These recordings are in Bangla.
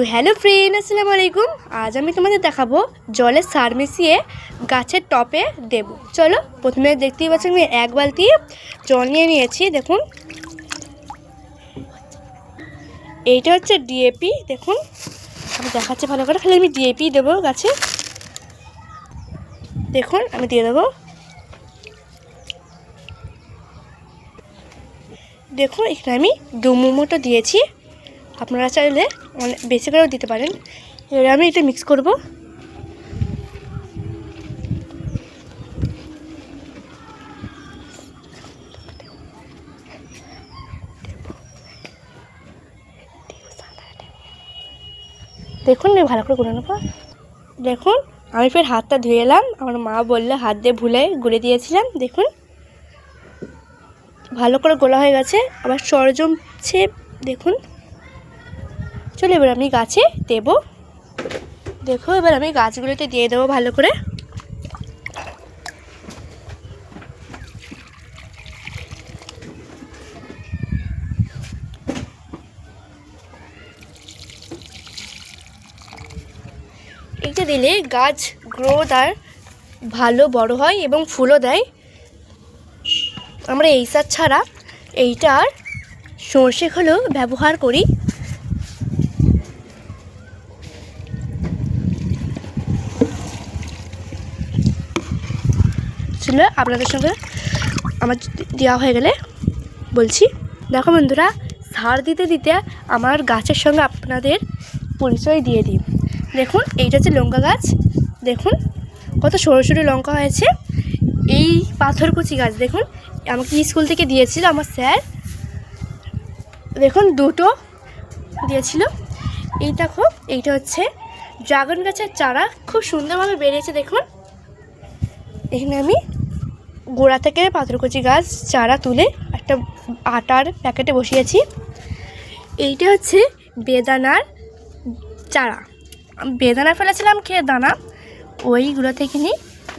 তো হ্যালো ফ্রেন্ড, আসসালামু আলাইকুম। আজ আমি তোমাদের দেখাবো জলে সার মিশিয়ে গাছের টপে দেব। চলো, প্রথমে দেখতেই পাচ্ছি আমি এক বালতি জল নিয়ে নিয়েছি। দেখুন, এইটা হচ্ছে ডিএপি। দেখুন, আমি দেখাচ্ছি ভালো করে, খালি আমি ডিএপি দেবো গাছে। দেখুন, আমি দিয়ে দেবো। দেখুন, এখানে আমি 2 মতো দিয়েছি। আপনারা চাইলে অনেক বেশি করেও দিতে পারেন। এবার আমি এটা মিক্স করব। দেখুন, ভালো করে গুলে নেব। দেখুন, আমি ফের হাতটা ধুয়ে এলাম। আমার মা বললে হাত দিয়ে ভুলে গুলে দিয়েছিলাম। দেখুন, ভালো করে গোলা হয়ে গেছে, আবার সর জমছে। দেখুন, চলো এবার আমি গাছে দেব। দেখো, এবার আমি গাছগুলোতে দিয়ে দেবো ভালো করে। এটা দিলে গাছ গ্রোথ আর ভালো বড় হয় এবং ফুলও দেয়। আমরা এই সার ছাড়া এইটার সর্ষে খোলও ব্যবহার করি। ছিল আপনাদের সঙ্গে আমার দেওয়া হয়ে গেলে বলছি। দেখো বন্ধুরা, সার দিতে দিতে আমার গাছের সঙ্গে আপনাদের পরিচয় দিয়ে দিই। দেখুন, এইটা হচ্ছে লঙ্কা গাছ। দেখুন কত সরু সরু লঙ্কা হয়েছে। এই পাথরকুচি গাছ দেখুন, আমাকে স্কুল থেকে দিয়েছিল আমার স্যার। দেখুন, 2টো দিয়েছিল। এই দেখো, এইটা হচ্ছে ড্রাগন গাছের চারা, খুব সুন্দরভাবে বেরিয়েছে। দেখুন, এখানে আমি গোড়া থেকে পাথরকুচি গাছ চারা তুলে একটা আটার প্যাকেটে বসিয়েছি। এইটা হচ্ছে বেদানার চারা। বেদানা ফেলেছিলাম খেয়ে দানা, ওইগুলো থেকে নিয়ে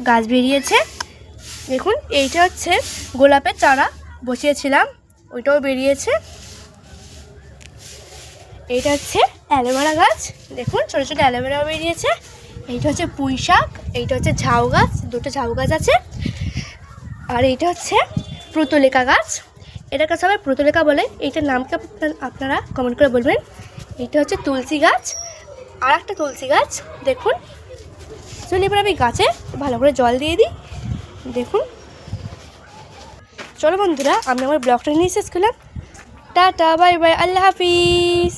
গাছ বেরিয়েছে। দেখুন, এইটা হচ্ছে গোলাপের চারা বসিয়েছিলাম, ওইটাও বেরিয়েছে। এইটা হচ্ছে অ্যালোভেরা গাছ। দেখুন, ছোটো ছোটো অ্যালোভেরাও বেরিয়েছে। এইটা হচ্ছে পুঁই শাক। এইটা হচ্ছে ঝাউ গাছ, 2টো ঝাউ গাছ আছে। আর এইটা হচ্ছে প্রতলেকা গাছ। এটাকে সবাই প্রতলেকা বলে। এইটার নামকে আপনারা কমেন্ট করে বলবেন। এইটা হচ্ছে তুলসী গাছ, আর একটা তুলসী গাছ। দেখুন, চলো এবার আমি গাছে ভালো করে জল দিয়ে দিই। দেখুন, চলো বন্ধুরা, আমি আমার ব্লগটা নিয়ে শেষ করলাম। টাটা, বাই বাই, আল্লাহ হাফিজ।